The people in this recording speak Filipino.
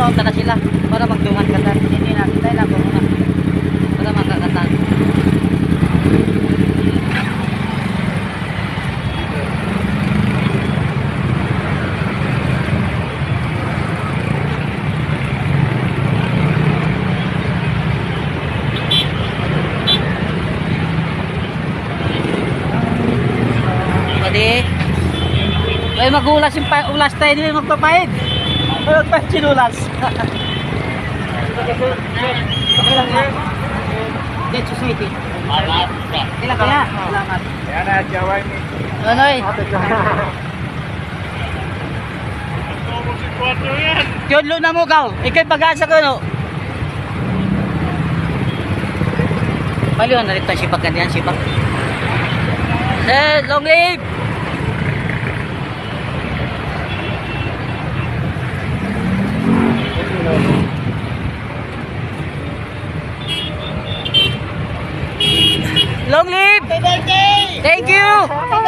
maunta na sila para magdungan katan. Hindi na tayo lang muna para makakatan. Pwede. Ay magulas yung ulas tayo din magpapahid. Ay magpahid sinulas. Dead Society. Kailan kaya? Salamat. Kaya na, Jawan. Ano eh? Yun lo na mo kaw. Ikay pag-asa ko no. Paliwan na rin tayo sipak ganyan sipak. Long live! Long live! Happy birthday! Thank you!